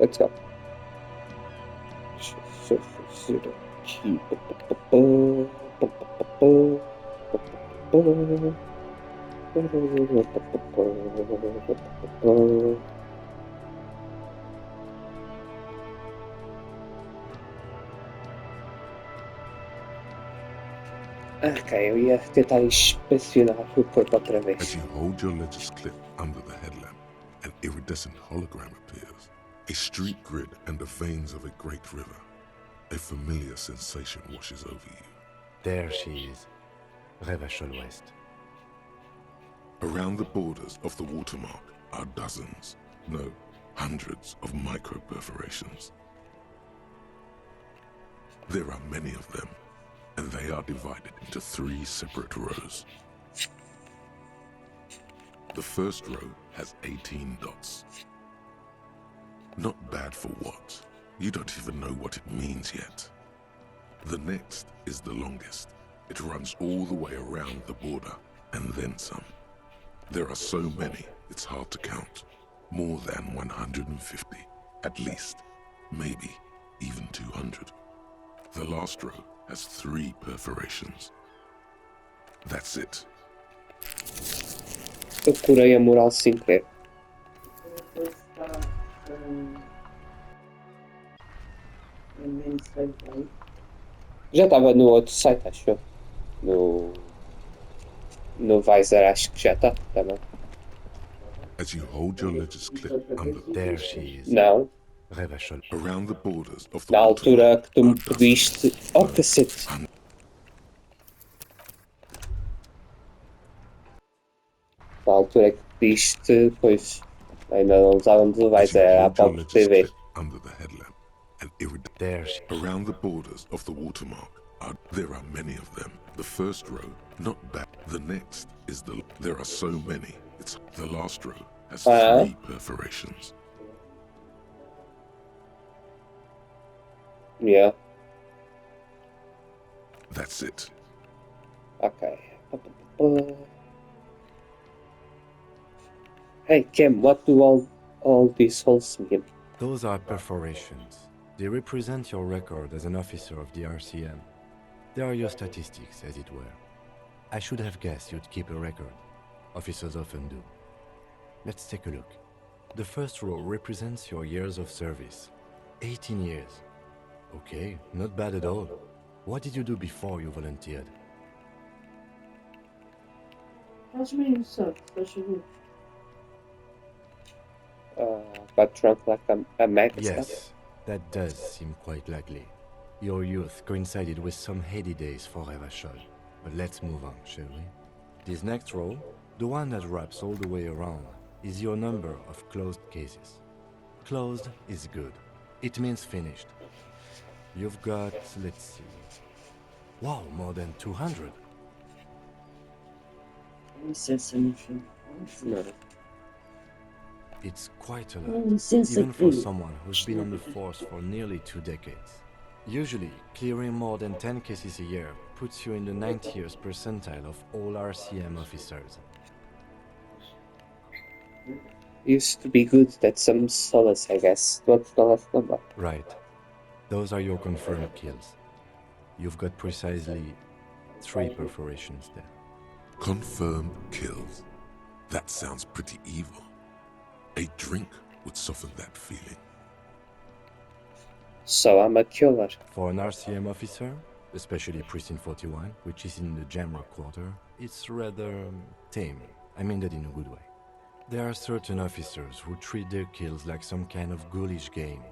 Let's go. Ok, eu ia tentar inspecionar o corpo outra vez. As you hold your ledger's clip under the headlamp, an iridescent hologram appears. A street grid and the veins of a great river. A familiar sensation washes over you. There she is, Revachol West. Around the borders of the watermark are dozens, no, hundreds of micro-perforations. There are many of them, and they are divided into 3 separate rows. The first row has 18 dots. Not bad for what? You don't even know what it means yet. The next is the longest. It runs all the way around the border, and then some. There are so many, it's hard to count. More than 150, at least. Maybe even 200. The last row has 3 perforations. That's it. Procurei a Moral Sinclair. Já estava no outro site, acho eu. No Visor, acho que já está também. As you hold your ledger's clip under There she is, Não, Revachol. around the borders of the na altura watermark que tu me are dozens, pediste. Oh, cacete! Na altura que pediste, pois ainda não usávamos o As you Visor, era a hold your Pop ledger's TV. clip under the headlamp, an There she around the borders of the watermark there are many of them. The first row, not bad. The next is there are so many. It's the last row has 3 perforations. Yeah, That's it. ok. Hey Kim, what do all these holes mean? Those are perforations. They represent your record as an officer of the RCM. They are your statistics, as it were. I should have guessed you'd keep a record. Officers often do. Let's take a look. The first row represents your years of service. 18 years. Okay, not bad at all. What did you do before you volunteered? Got drunk like a mag and stuff. Yes, that does seem quite likely. Your youth coincided with some heady days for Revachol. But let's move on, shall we? This next row, the one that wraps all the way around, is your number of closed cases. Closed is good. It means finished. You've got, let's see. Wow, more than 200. No. It's quite a lot, even for someone who's been on the force for nearly 2 decades. Usually, clearing more than 10 cases a year puts you in the 90th percentile of all RCM officers. Used to be good at some solace, I guess. What's the last number? Right. Those are your confirmed kills. You've got precisely 3 perforations there. Confirmed kills. That sounds pretty evil. A drink would soften that feeling. So I'm a killer. For an RCM officer, especially Precinct 41, which is in the Jamrock quarter, it's rather tame. I mean that in a good way. There are certain officers who treat their kills like some kind of ghoulish game.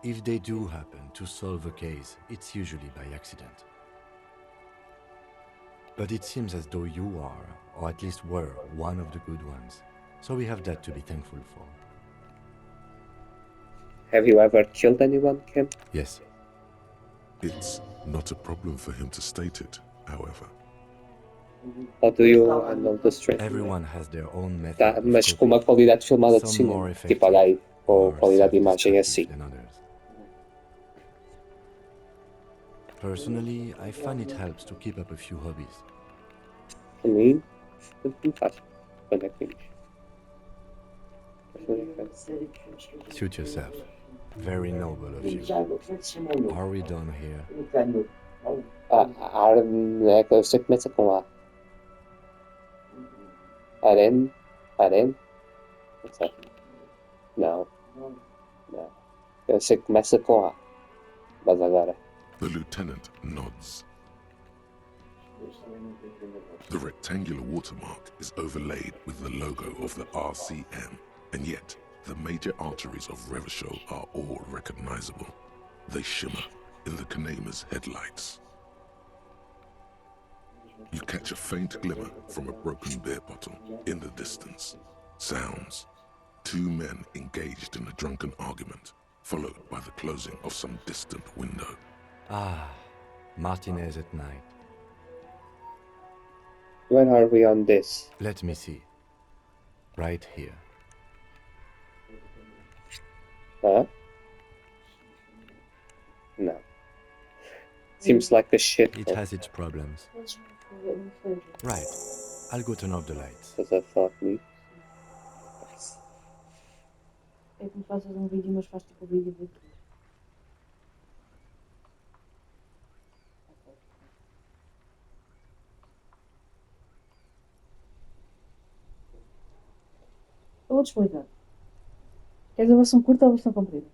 If they do happen to solve a case, it's usually by accident. But it seems as though you are, or at least were, one of the good ones. So we have that to be thankful for. Have you ever killed anyone, Kim? Yes. It's not a problem for him to state it, however. How do you handle the stress? Everyone has their own method Tá, of mas com coping. uma qualidade filmada de Some more cinema. Tipo, olha aí, com or qualidade de imagem self-destructive assim. than others. Personally, I find it helps to keep up a few hobbies. Para mim, tanto me faz. Quando é que vimos? Suit yourself. Very noble of you. Are we done here? Eu sei que começa com A. Aren? Aren? Não sei. Não. Não. Eu sei que começa com A. Mas agora. The lieutenant nods. The rectangular watermark is overlaid with the logo of the RCM, and yet the major arteries of Revachol are all recognizable. They shimmer in the Kanema's headlights. You catch a faint glimmer from a broken beer bottle in the distance. Sounds. Two men engaged in a drunken argument, followed by the closing of some distant window. Ah, Martinez at night. When are we on this? Let me see. Right here. Huh? No. Seems like a shit. It has its problems. Right. I'll go turn off the lights. As I thought me. É como fazes um vídeo, mas faz tipo o vídeo daqui. Eu vou-te explicar. Queres a versão curta ou a versão comprida?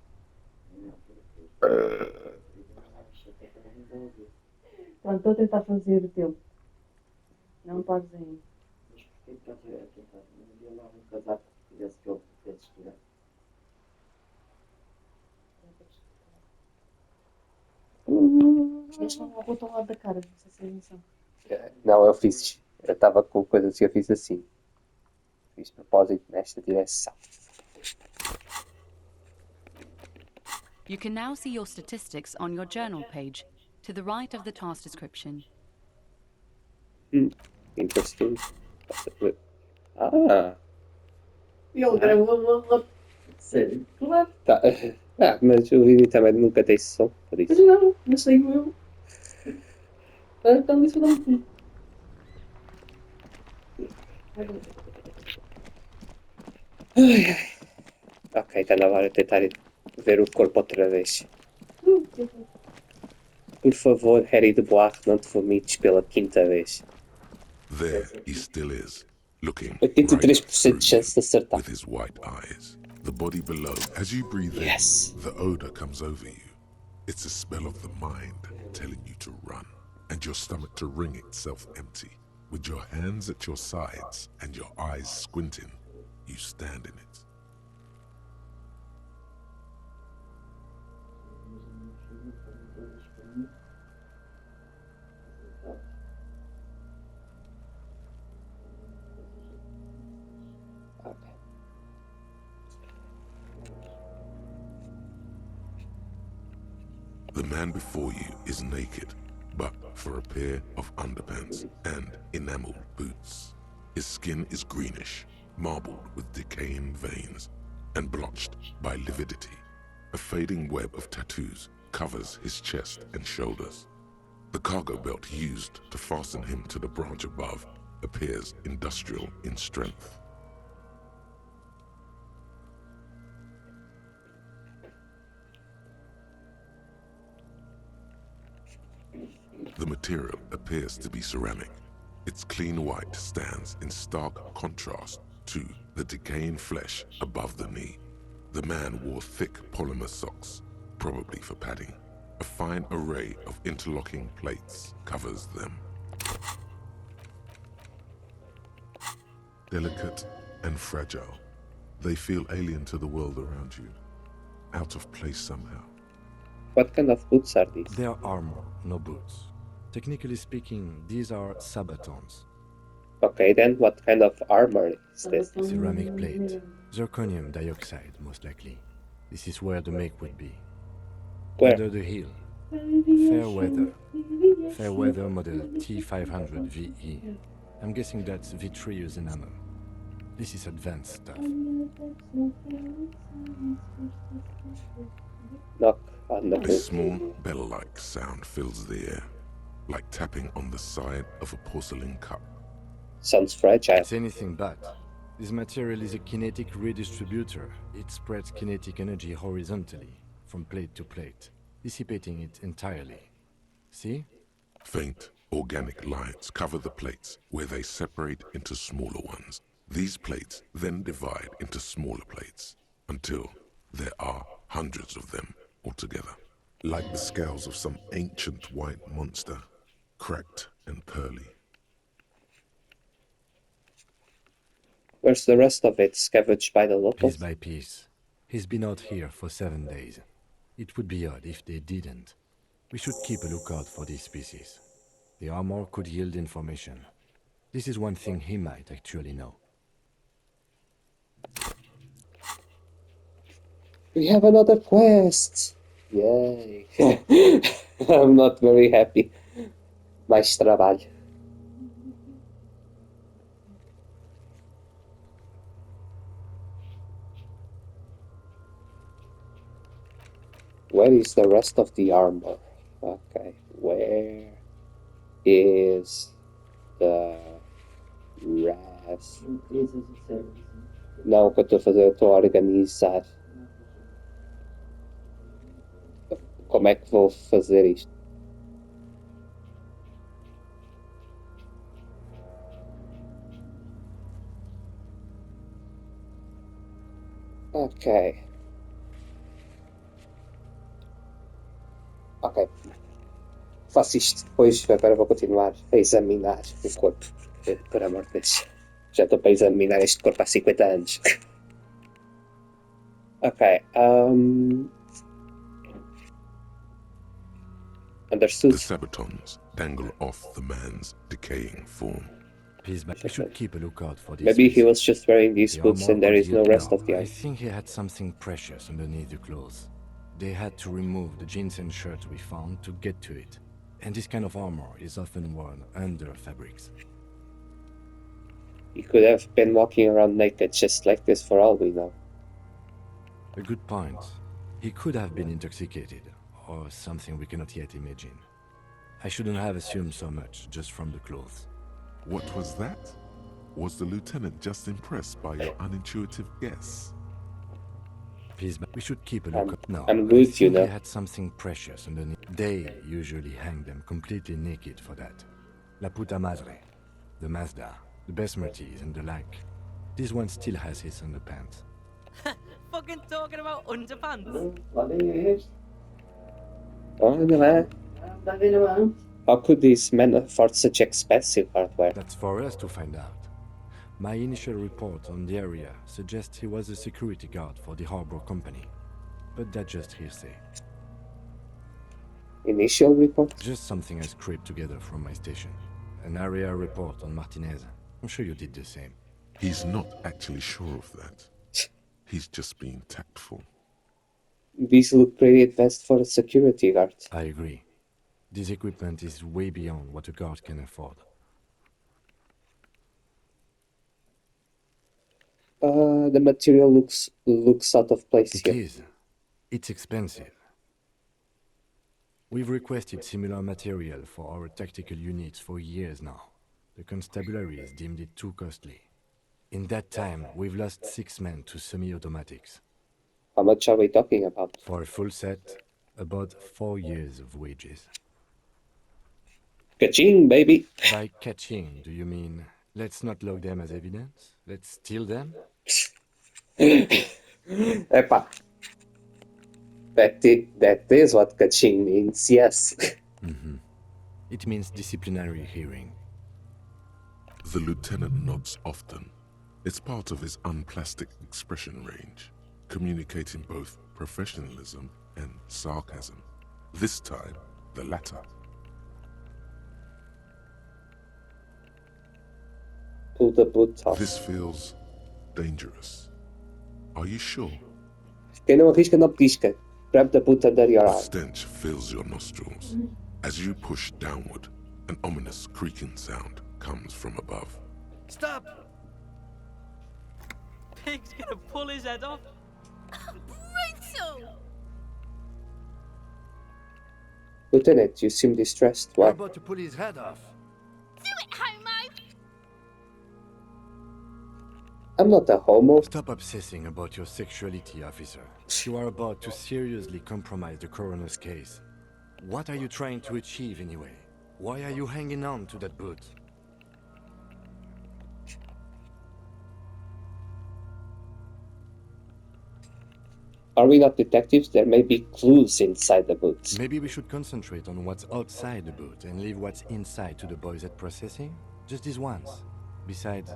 Pronto, estou a tentar fazer o teu. Não pares ainda. Deixa uma roupa ao lado da cara, não sei se é atenção. Não, eu fiz. Eu estava com coisas que eu fiz assim. Fiz propósito nesta direção. You can now see your statistics on your journal page, to the right of the task description. Interesting. Ah! E ele gravou. Sério? Claro. Tá. Ah, mas o vídeo também nunca tem som, por Mas isso. não, mas saiu eu. Então isso não me. Ok, está na hora de tentar ver o corpo outra vez. Por favor, Harry de Bois, não te vomites pela quinta vez. There he still is, looking 83% right through de chance de you acertar. with his white eyes. The body below. As you breathe Yes. in, the odor comes over you. It's a smell of the mind telling you to run, and your stomach to wring itself empty. With your hands at your sides and your eyes squinting, you stand in it. Ok. The man before you is naked, but for a pair of underpants and enameled boots. His skin is greenish, marbled with decaying veins, and blotched by lividity. A fading web of tattoos covers his chest and shoulders. The cargo belt used to fasten him to the branch above appears industrial in strength. The material appears to be ceramic. Its clean white stands in stark contrast to the decaying flesh above the knee. The man wore thick polymer socks, probably for padding. A fine array of interlocking plates covers them. Delicate and fragile, they feel alien to the world around you, out of place somehow. What kind of boots are these? They are armor, no boots. Technically speaking, these are sabatons. Okay, then what kind of armor is this? Ceramic plate. Zirconium dioxide, most likely. This is where the make would be. Where? Under the hill. Fair weather. Fair weather model T500 VE. I'm guessing that's vitreous enamel. This is advanced stuff. Knock on the A boot. small bell-like sound fills the air, like tapping on the side of a porcelain cup. Sounds fragile. It's anything but. This material is a kinetic redistributor. It spreads kinetic energy horizontally, from plate to plate, dissipating it entirely. See? Faint, organic lines cover the plates where they separate into smaller ones. These plates then divide into smaller plates until there are hundreds of them altogether. Like the scales of some ancient white monster, cracked and pearly. Where's the rest of it? Scavenged by the Piece locals? by piece. He's been out here for 7 days. It would be odd if they didn't. We should keep a lookout for these species. The armor could yield information. This is one thing he might actually know. We have another quest! Yay! I'm not very happy. Mais trabalho. Where is the rest of the armor? Okay, where is the rest? Não, o que eu estou a fazer, eu estou a organizar. Como é que vou fazer isto? Ok. Ok. Faço isto depois, agora vou continuar a examinar o corpo. Por amor de Deus. Já estou para examinar este corpo há 50 anos. Ok. Understood. The sabatons dangle off the man's decaying form. Piece by we should keep a lookout for these Maybe he species. was just wearing these The boots armor and there could is no yield- rest of the I armor. think he had something precious underneath the clothes. They had to remove the jeans and shirt we found to get to it. And this kind of armor is often worn under fabrics. He could have been walking around naked just like this for all we know. A good point. He could have been intoxicated, or something we cannot yet imagine. I shouldn't have assumed so much just from the clothes. What was that? Was the lieutenant just impressed by your unintuitive guess? Piece by we should keep a lookout. No, I'm I with you think now. he had something precious underneath. They usually hang them completely naked for that. La puta madre, the Mazda, the Besmerties, and the like. This one still has his underpants. Fucking talking about underpants. Oh, no. How could these men afford such expensive hardware? That's for us to find out. My initial report on the area suggests he was a security guard for the harbor company. But that's just hearsay. Initial report? Just something I scraped together from my station. An area report on Martinez. I'm sure you did the same. He's not actually sure of that. He's just being tactful. These look pretty advanced for a security guard. I agree. This equipment is way beyond what a guard can afford. The material looks out of place It here. is. It's expensive. We've requested similar material for our tactical units for years now. The constabularies deemed it too costly. In that time, we've lost 6 men to semi-automatics. How much are we talking about? For a full set, about 4 years of wages. Ka-ching, baby! By catching, do you mean let's not log them as evidence? Let's steal them? Epa. That is what ka-ching means, yes. It means disciplinary hearing. The lieutenant nods often. It's part of his unplastic expression range, communicating both professionalism and sarcasm. This time, the latter. Pull the boot off. This feels dangerous. Are you sure? Quem não arrisca não pisca. Grab the boot under your The arm. stench fills your nostrils. As you push downward, an ominous creaking sound comes from above. Stop! Pig's gonna pull his head off. Brutal! Lieutenant, you seem distressed. We're Why? about to pull his head off. Do it, Homo! I'm not a homo. Stop obsessing about your sexuality, officer. You are about to seriously compromise the coroner's case. What are you trying to achieve anyway? Why are you hanging on to that boot? Are we not detectives? There may be clues inside the boots. Maybe we should concentrate on what's outside the boot and leave what's inside to the boys at processing? Just this once. Besides,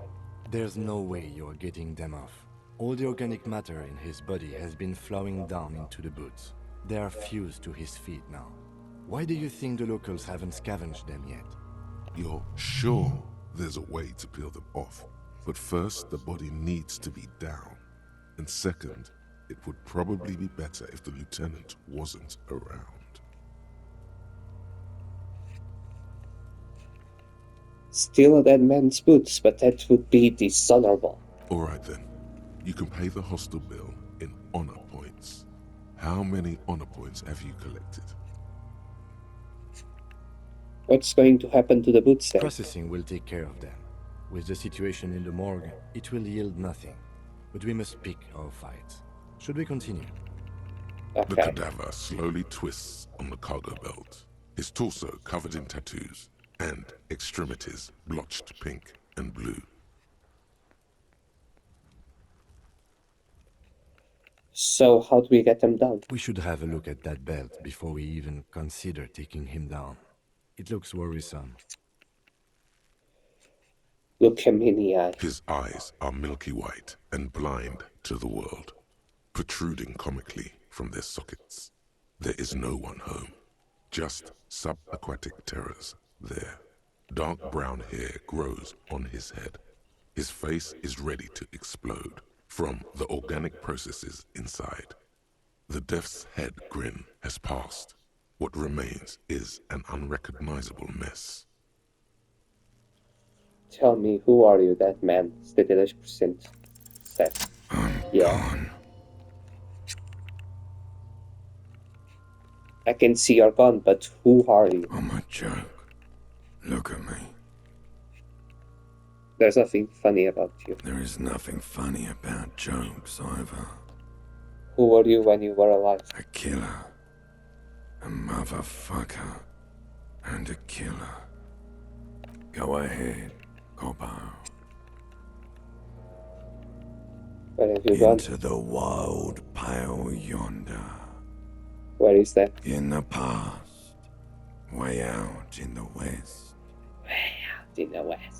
there's no way you're getting them off. All the organic matter in his body has been flowing down into the boots. They are fused to his feet now. Why do you think the locals haven't scavenged them yet? You're sure there's a way to peel them off, but first the body needs to be down. And second, it would probably be better if the lieutenant wasn't around. Steal a dead man's boots, but that would be dishonorable. All right then, you can pay the hostel bill in honor points. How many honor points have you collected? What's going to happen to the boots then? Processing will take care of them. With the situation in the morgue, it will yield nothing. But we must pick our fights. Should we continue? The Okay. cadaver slowly twists on the cargo belt, his torso covered in tattoos, and extremities blotched pink and blue. So how do we get them down? We should have a look at that belt before we even consider taking him down. It looks worrisome. Look him in the eye. His eyes are milky white and blind to the world, protruding comically from their sockets. There is no one home, just subaquatic terrors there. Dark brown hair grows on his head. His face is ready to explode from the organic processes inside. The death's head grin has passed. What remains is an unrecognizable mess. Tell me, who are you, that man? 72% says. Yeah. Gone. I can see your gun, but who are you? I'm a joke. Look at me. There's nothing funny about you. There is nothing funny about jokes either. Who were you when you were alive? A killer. A motherfucker. And a killer. Go ahead, Coppo. Where have you gone? Into the wild pale yonder. Where is that? In the past. Way out in the west. Way out in the west.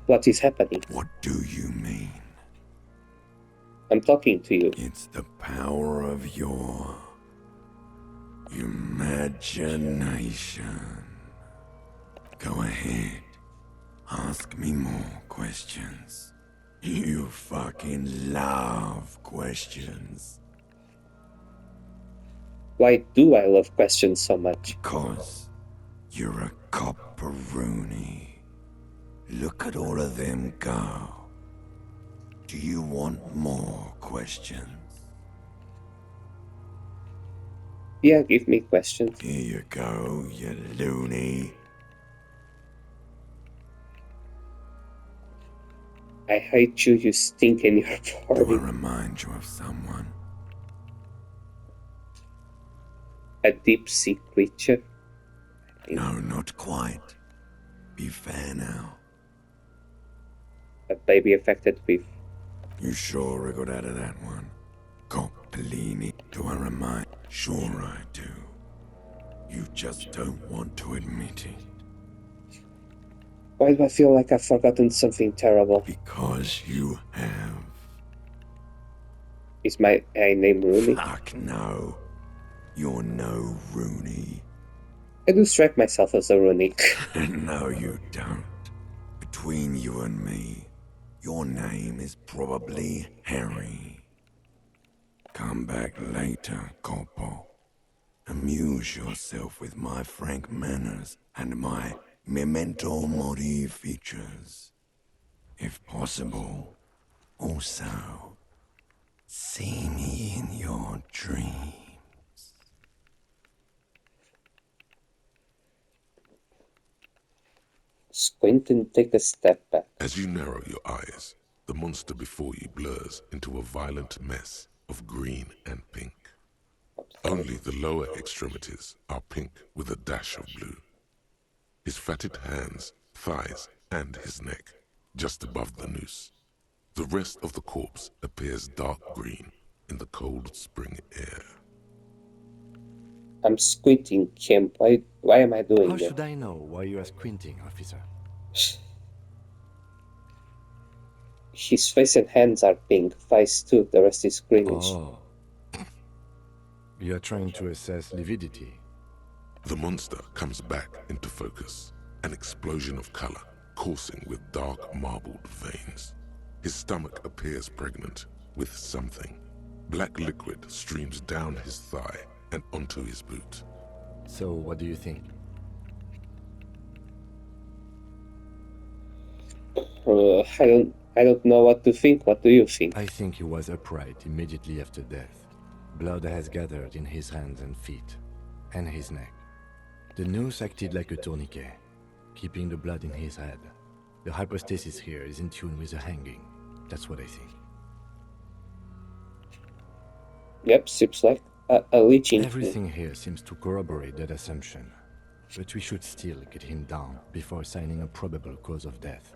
What is happening? What do you mean? I'm talking to you. It's the power of your imagination. Go ahead. Ask me more questions. You fucking love questions. Why do I love questions so much? Because you're a copperoonie. Look at all of them go. Do you want more questions? Yeah, give me questions. Here you go, you loony. I hate you, you stink in your Do I body. remind you of someone? A deep sea creature. No, not quite. Be fair now. A baby affected with. You sure I got out of that one? Coppellini. Do I remind? Sure I do. You just don't want to admit it. Why do I feel like I've forgotten something terrible? Because you have. Is my name Rooney? Fuck no. You're no Rooney. I do strike myself as a Rooney. No, you don't. Between you and me, your name is probably Harry. Come back later, Corpo. Amuse yourself with my frank manners and my memento mori features. If possible, also, see me in your dreams. squint and take a step back. As you narrow your eyes, the monster before you blurs into a violent mess of green and pink. Only the lower extremities are pink with a dash of blue. His fatted hands, thighs, and his neck, just above the noose. The rest of the corpse appears dark green in the cold spring air. I'm squinting, Kim. Why am I doing How that? should I know why you are squinting, officer? His face and hands are pink, thighs too, the rest is greenish. Oh. You are trying to assess lividity. The monster comes back into focus, an explosion of color, coursing with dark marbled veins. His stomach appears pregnant with something. Black liquid streams down his thigh and onto his boot. So, what do you think? I don't know what to think. What do you think? I think he was upright immediately after death. Blood has gathered in his hands and feet, and his neck. The noose acted like a tourniquet, keeping the blood in his head. The hypostasis here is in tune with the hanging. That's what I think. Yep, seems like a leeching. Everything here seems to corroborate that assumption. But we should still get him down before assigning a probable cause of death.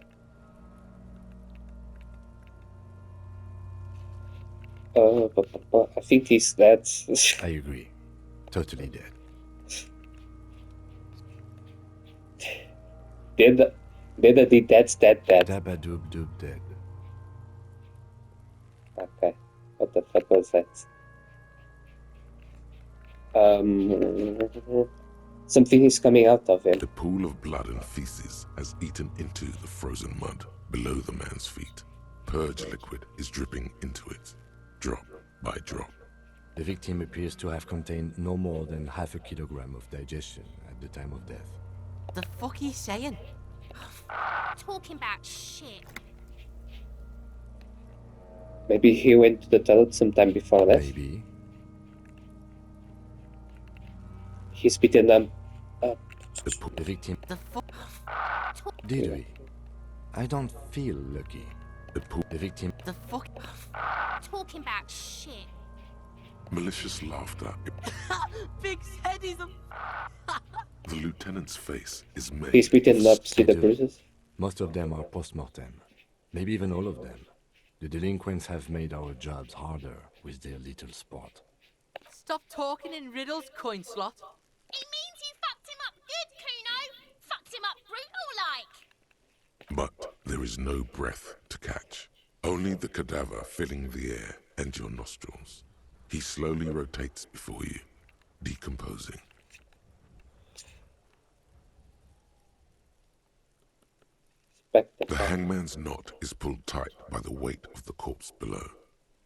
I think he's dead. I agree. Totally dead. Dead, that's dead. Dabadoob doob dead. Okay, what the fuck was that? Something is coming out of him. A pool of blood and feces has eaten into the frozen mud below the man's feet. Purge liquid is dripping into it, drop by drop. The victim appears to have contained no more than half a kilogram of digestion at the time of death. The fuck are you saying? Talking about shit. Maybe he went to the toilet sometime before that. Maybe. He's beaten them up. The victim... The fuck? Did we? I don't feel lucky. The victim... The fuck? Talking about shit. Malicious laughter. Big said he's a... The lieutenant's face is made. He's beaten up. See the do. bruises? Most of them are post-mortem. Maybe even all of them. The delinquents have made our jobs harder with their little sport. Stop talking in riddles, coin slot. It means you fucked him up good, Kuno. Fucked him up brutal like. But there is no breath to catch. Only the cadaver filling the air and your nostrils. He slowly rotates before you, decomposing. The hangman's knot is pulled tight by the weight of the corpse below.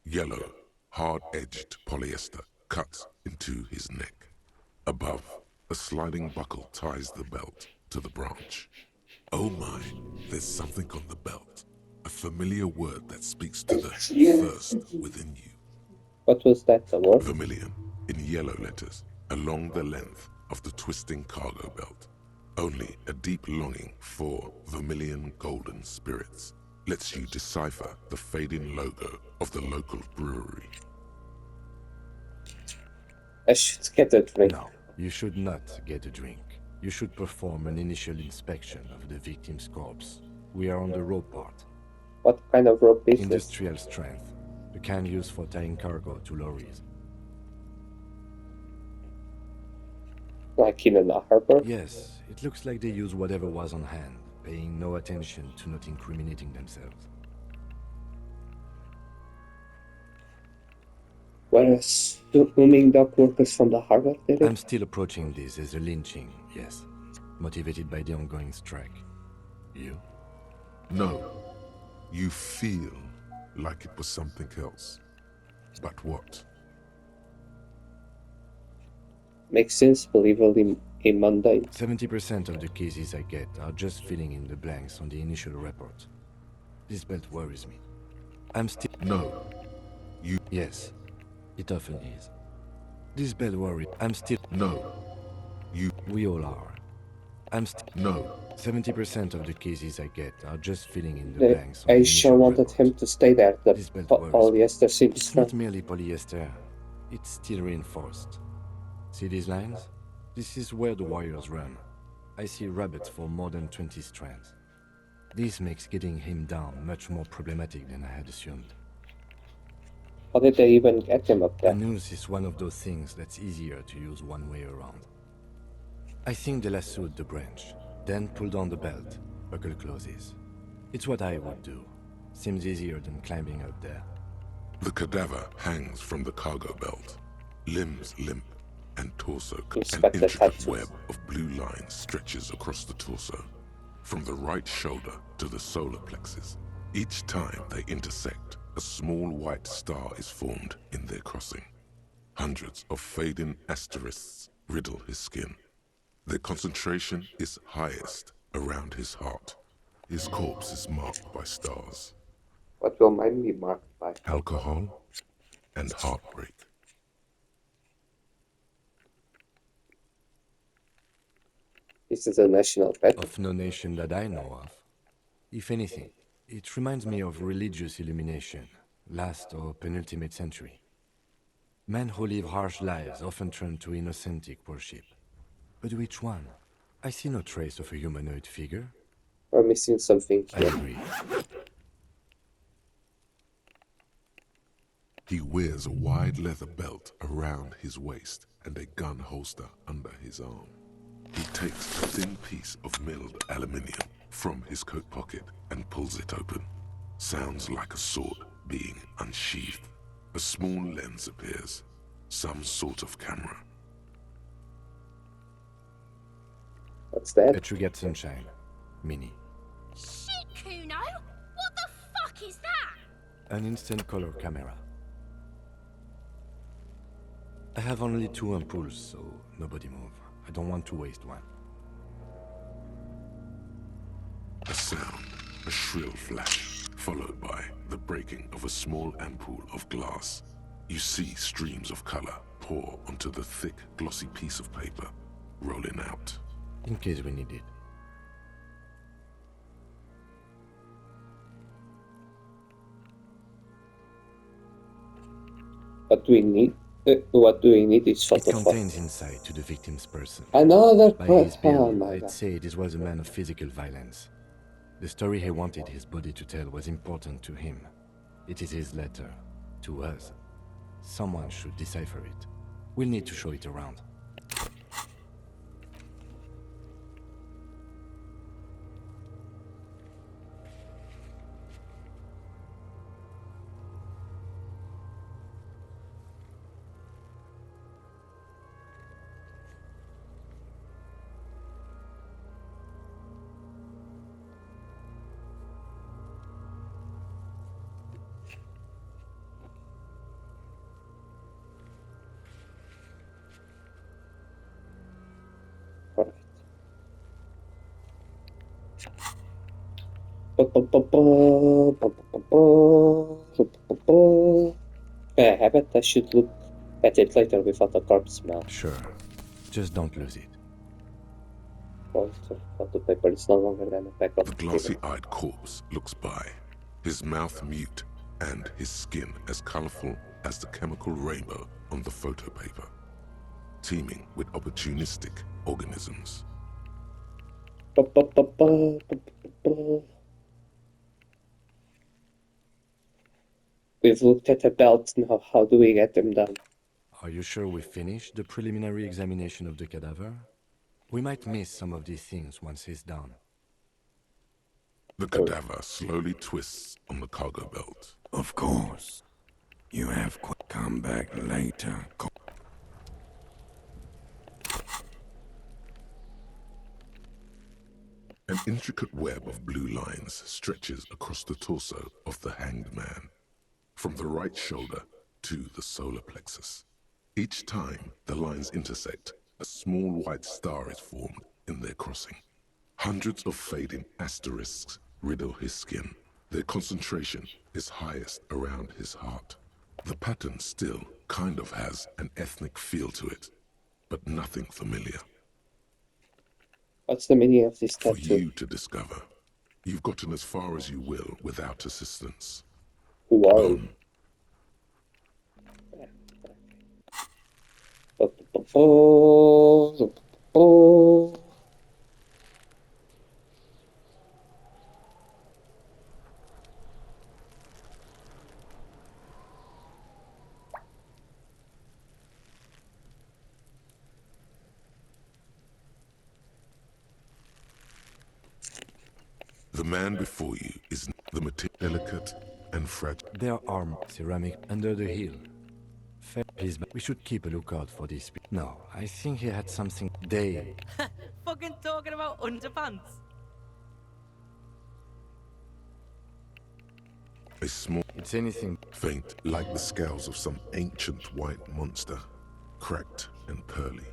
Yellow, hard-edged polyester cuts into his neck. Above, a sliding buckle ties the belt to the branch. Oh my, there's something on the belt. A familiar word that speaks to the thirst within you. What was that, the word? Vermilion, in yellow letters, along the length of the twisting cargo belt. Only a deep longing for vermilion golden spirits lets you decipher the fading logo of the local brewery. I should get a drink. No, you should not get a drink. You should perform an initial inspection of the victim's corpse. We are on the rope part. What kind of rope is this? Industrial strength. The kind used for tying cargo to lorries. Like in an harbor? Yes, it looks like they use whatever was on hand, paying no attention to not incriminating themselves. Were assuming dock workers from the harbor did it? I'm still approaching this as a lynching, yes. Motivated by the ongoing strike. You? No, you feel like it was something else. But what? Makes sense, believably mundane. 70% of the cases I get are just filling in the blanks on the initial report. This belt worries me. I'm still... No, you... Yes, it often is. This belt worries... I'm still... No, you... We all are. I'm still... No, 70% of the cases I get are just filling in the The blanks on the Asian initial wanted him report. to stay there. The This belt worries me. polyester seems It's strong. not merely polyester, it's steel reinforced. See these lines? This is where the wires run. I see rabbits for more than 20 strands. This makes getting him down much more problematic than I had assumed. How did they even get him up A there? noose is one of those things that's easier to use one way around. I think they lassoed the branch, then pulled on the belt, buckle closes. It's what I would do. Seems easier than climbing up there. the cadaver hangs from the cargo belt, limbs limp and torso. An Inspect the intricate tattoos. web of blue lines stretches across the torso, from the right shoulder to the solar plexus. Each time they intersect, a small white star is formed in their crossing. Hundreds of fading asterisks riddle his skin. Their concentration is highest around his heart. His corpse is marked by stars, What will mine be marked by? alcohol, and heartbreak. This is a national pet. Of no nation that I know of. If anything, it reminds me of religious illumination, last or penultimate century. Men who live harsh lives often turn to innocentic worship. But which one? I see no trace of a humanoid figure. We're missing something I here. agree. He wears a wide leather belt around his waist and a gun holster under his arm. He takes a thin piece of milled aluminium from his coat pocket and pulls it open. Sounds like a sword being unsheathed. A small lens appears, some sort of camera. What's that? Bet you get sunshine. Mini. Shit, Kuno! What the fuck is that? An instant color camera. I have only 2 ampoules, so nobody move. I don't want to waste one. A sound, a shrill flash, followed by the breaking of a small ampoule of glass. You see streams of color pour onto the thick, glossy piece of paper, rolling out. In case we need it. What do we need? What do we need is It photo for? contains insight to the victim's person. Another By his oh build, my I'd god. say this was a man of physical violence. The story he wanted his body to tell was important to him. It is his letter, to us. Someone should decipher it. We'll need to show it around. Perfect. I have it. I should look at it later without the corpse smell. Sure. Just don't lose it. Photo paper is no longer than a pack of The glossy-eyed corpse looks by, his mouth mute and his skin as colorful as the chemical rainbow on the photo paper, teeming with opportunistic organisms. We've looked at the belt now. How do we get them down? Are you sure we finished the preliminary examination of the cadaver? We might miss some of these things once he's done. The cadaver slowly twists on the cargo belt. Of course. You have come back later. An intricate web of blue lines stretches across the torso of the hanged man, from the right shoulder to the solar plexus. Each time the lines intersect, a small white star is formed in their crossing. Hundreds of fading asterisks riddle his skin. Their concentration is highest around his heart. The pattern still kind of has an ethnic feel to it, but nothing familiar. What's the meaning of this For tattoo? you to discover. You've gotten as far as you will without assistance. Who are you? Gone. Oh. The man before you is the material delicate and fragile. There are ceramic under the hill. Fair, please, we should keep a lookout for this. No, I think he had something. They. Fucking talking about underpants. A small, It's anything. faint, like the scales of some ancient white monster, cracked and pearly.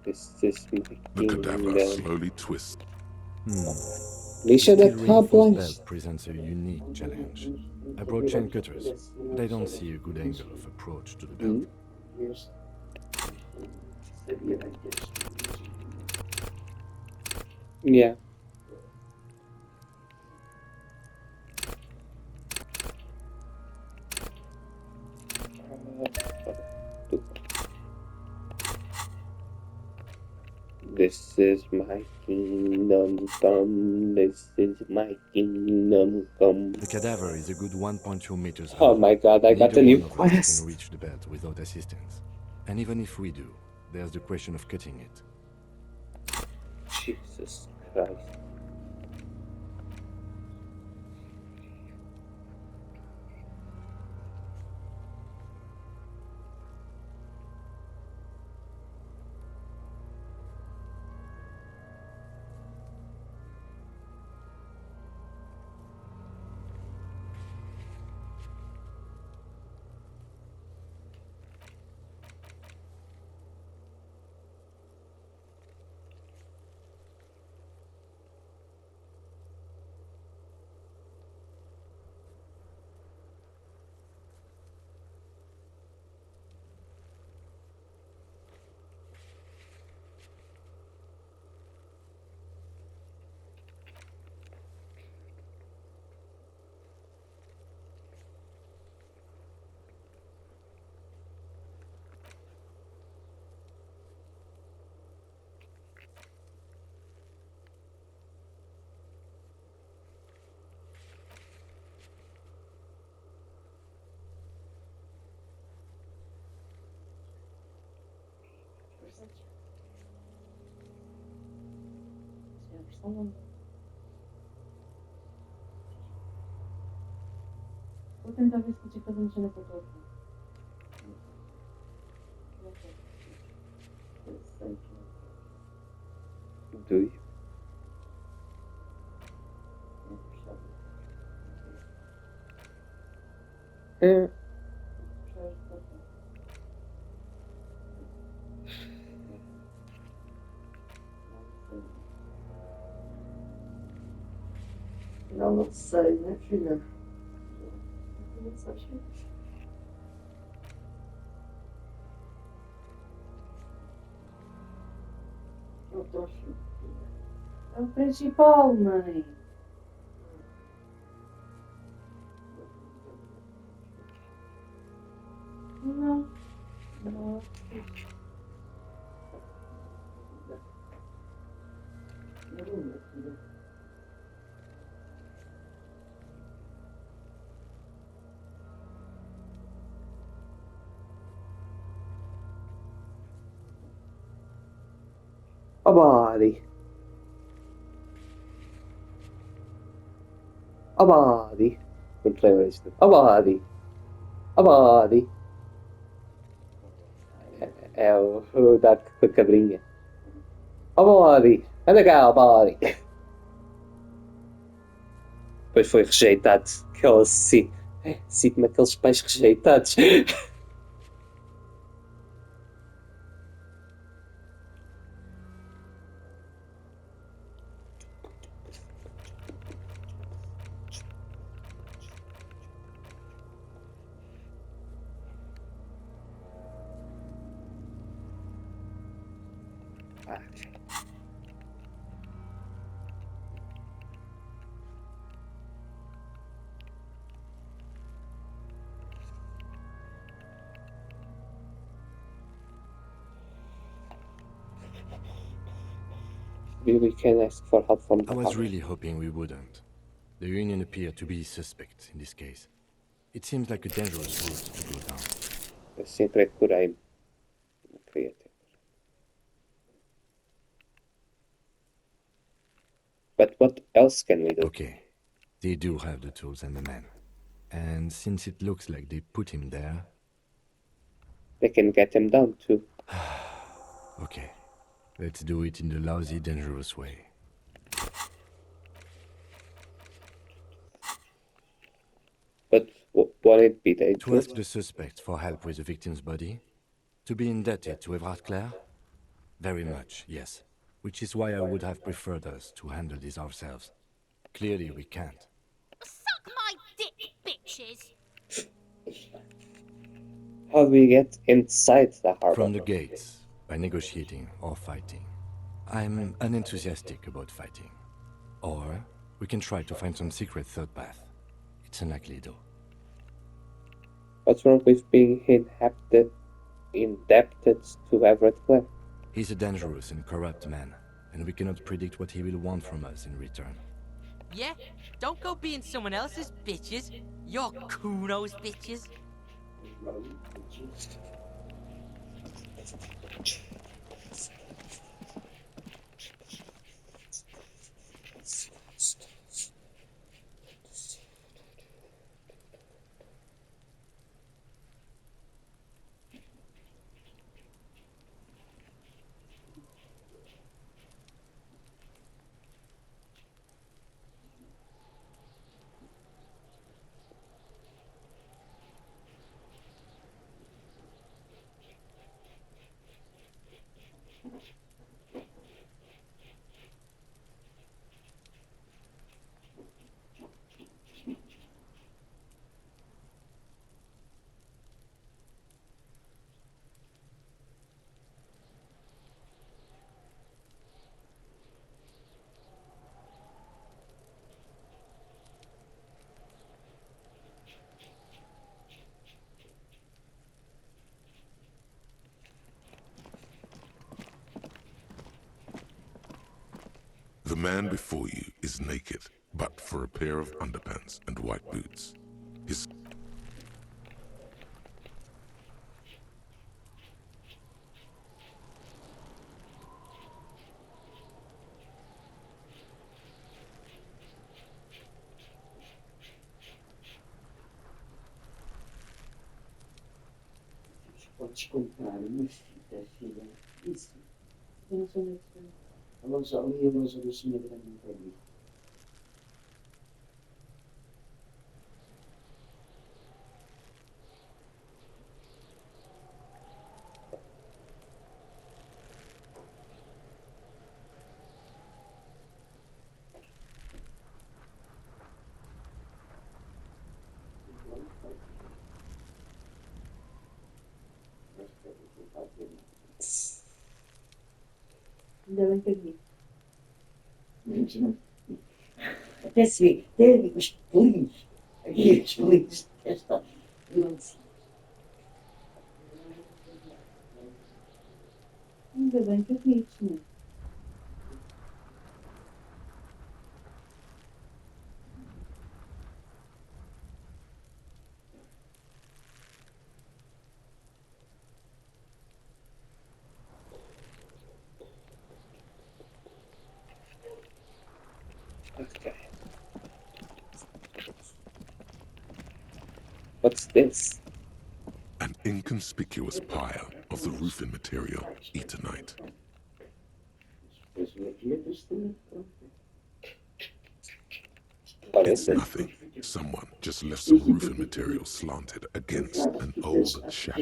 This is my The cadaver kingdom. slowly twists. Mission Steel reinforced accomplished. belt presents a unique challenge. I brought chain cutters, but I don't see a good angle of approach to the belt. Yeah. This is my kingdom come. This is my kingdom come. The cadaver is a good 1.2 meters high. Oh my god, I got Neither a new one of us can quest. reach the belt without assistance. And even if we do, there's the question of cutting it. Jesus Christ. Vou tentar ver se consigo fazer uma cena com a tua irmã. Eu sei que Do you? não gostava. Eh, Gostava de tocar. Não sei, né, filha? Não sabes que eu estou a filha. É o principal, mãe. Não. Não. Abadi. Abadi. Muito lembro isto. Abadi. Abadi. É o Dark com a cabrinha. Abadi. Anda cá, Abadi. Depois foi rejeitado. Aquela sinto-me aqueles pais rejeitados. Maybe we can ask for help from I the was house. really hoping we wouldn't. The Union appear to be suspect in this case. It seems like a dangerous route to go down. Eu sempre curei-me. Não queria ter. But what else can we do? Okay, they do have the tools and the men. And since it looks like they put him there, They can get him down too. okay, let's do it in the lousy, dangerous way. But won't it be To dangerous? ask the suspect for help with the victim's body? To be indebted to Everard Clare? Very much, yes. Which is why I would have preferred us to handle this ourselves. Clearly we can't. Suck my dick, bitches! How do we get inside the harbor? From the gates, by negotiating or fighting. I'm unenthusiastic about fighting. Or we can try to find some secret third path. It's unlikely though. What's wrong with being indebted to Everett Clare? He's a dangerous and corrupt man, and we cannot predict what he will want from us in return. Yeah? Don't go being someone else's bitches. You're Kuno's bitches. The man before you is naked, but for a pair of underpants and white boots. His Podes comprar uma fita, filha. Isso. Eu não sei onde é que foi. Ali a loja da China Grande não tem ali. Ainda bem que vi. Até se vê, até os pelinhos. Aqui os pelinhos desta. Ainda bem que vi, senhor. What's this? An inconspicuous pile of the roofing material Eternite. What It's is it? nothing. Someone just left some roofing material slanted against an old shack.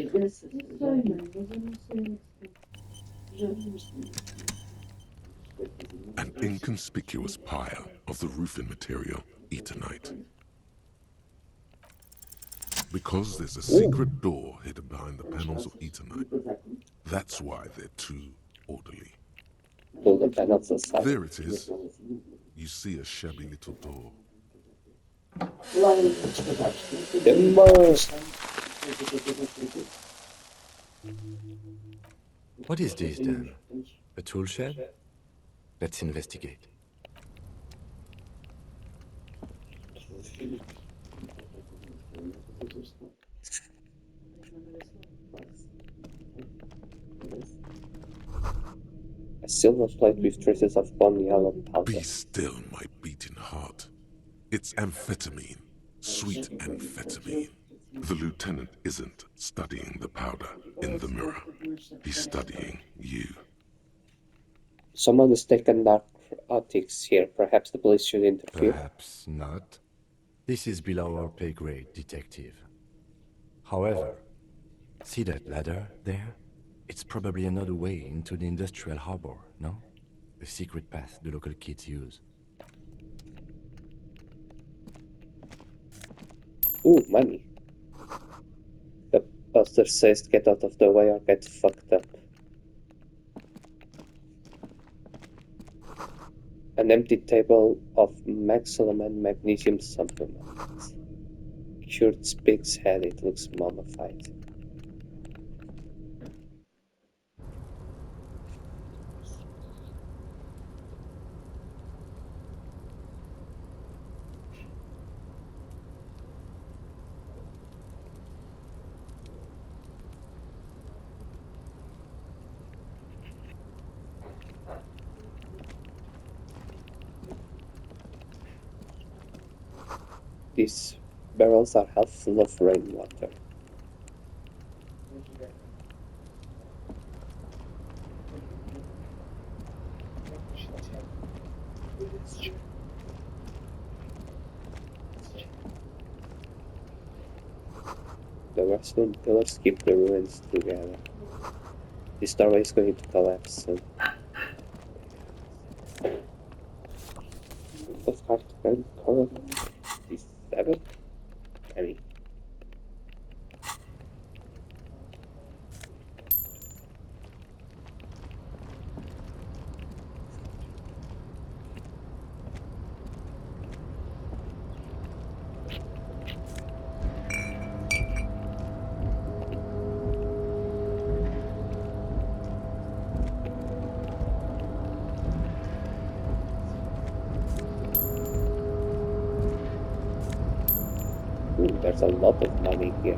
An inconspicuous pile of the roofing material Eternite. Because there's a secret door hidden behind the panels of Eternite. That's why they're too orderly. Pull the panels aside. There it is. You see a shabby little door. Timber! What is this then? A tool shed? Let's investigate. A silver plate with traces of bone yellow powder. Be still, my beating heart. It's amphetamine. Sweet amphetamine. The lieutenant isn't studying the powder in the mirror. He's studying you. Someone has taken narcotics here. Perhaps the police should interfere. Perhaps not. This is below our pay grade, detective. However, see that ladder there? It's probably another way into the industrial harbor, no? A secret path the local kids use. Ooh, money. The poster says get out of the way or get fucked up. An empty table of maximum and magnesium supplements. Cured pig's head, it looks mummified. These barrels are half full of rainwater. The rustling pillars keep the ruins together. This doorway is going to collapse soon. Postcard color 57? I mean, ooh, there's a lot of money here.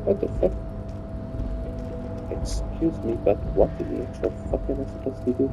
What the fuck? Excuse me, but what in the actual fuck am I supposed to do?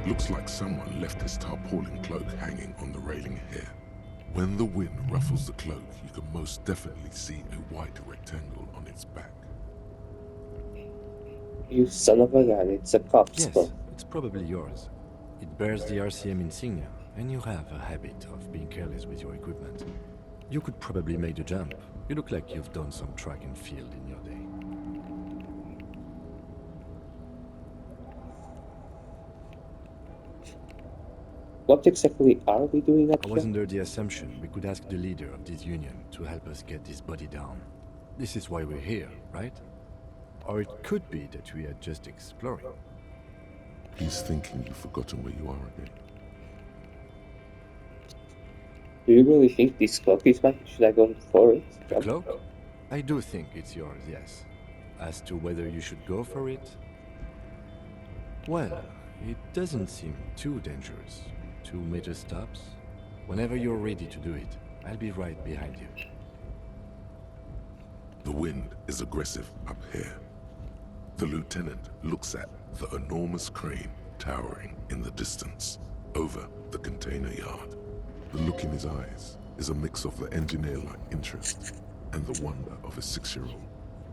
Looks like someone left his tarpaulin cloak hanging on the railing here. When the wind ruffles the cloak, you can most definitely see a white rectangle on its back. You son of a gun, it's a cop's Yes, cloak. it's probably yours. It bears the RCM insignia, and you have a habit of being careless with your equipment. You could probably make the jump. You look like you've done some track and field in your day. What exactly are we doing up I was here? under the assumption we could ask the leader of this union to help us get this body down. This is why we're here, right? Or it could be that we are just exploring. He's thinking you've forgotten where you are again. Do you really think this clock is mine? Should I go for it? A Jump? cloak? I do think it's yours, yes. As to whether you should go for it? Well, it doesn't seem too dangerous. 2 meter stops. Whenever you're ready to do it, I'll be right behind you. The wind is aggressive up here. The lieutenant looks at the enormous crane towering in the distance over the container yard. The look in his eyes is a mix of the engineer-like interest and the wonder of a 6-year-old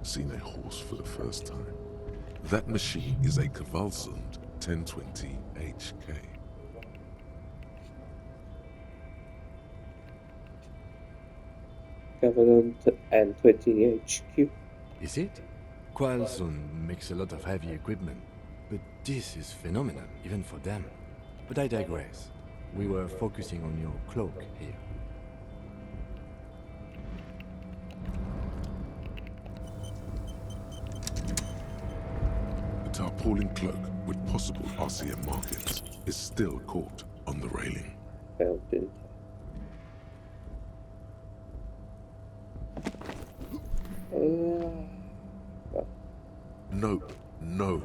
seeing a horse for the first time. That machine is a Kvalsund 1020 HK. Covenant and 20 HQ. Is it? Qualzone makes a lot of heavy equipment, but this is phenomenal, even for them. But I digress. We were focusing on your cloak here. The tarpaulin cloak with possible RCM markings is still caught on the railing. Well, didn't Nope, no,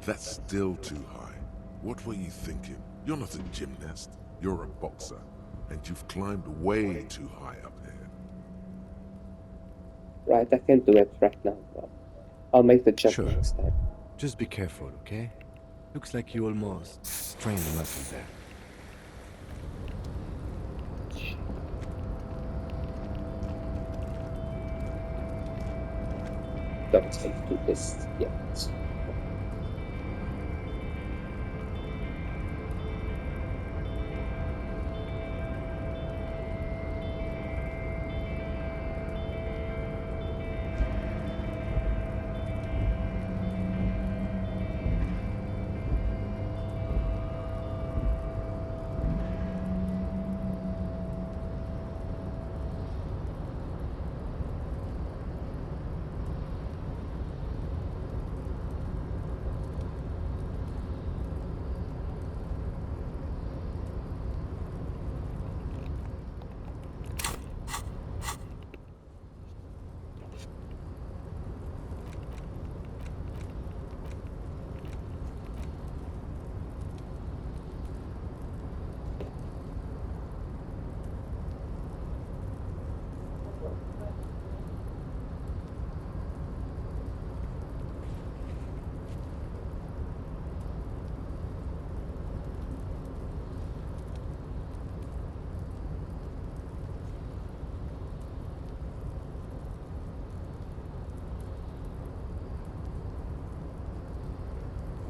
that's still too high. What were you thinking? You're not a gymnast, you're a boxer, and you've climbed way too high up here. Right, I can't do it right now. But I'll make the jump Sure. next time. Just be careful, okay? Looks like you almost strained the muscle there. Don't do this yet.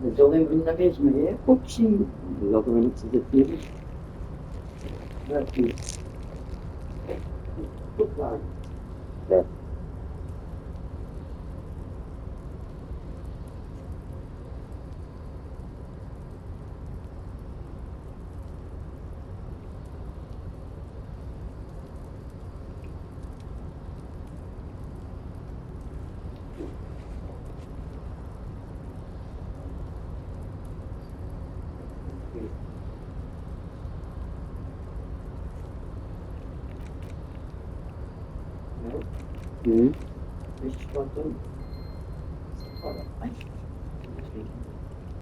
Mas eu lembro-me na mesma época, sim, logo antes da filha. Aqui. Claro. Yeah. Não? Hmm? Estes botões. Ora, ai.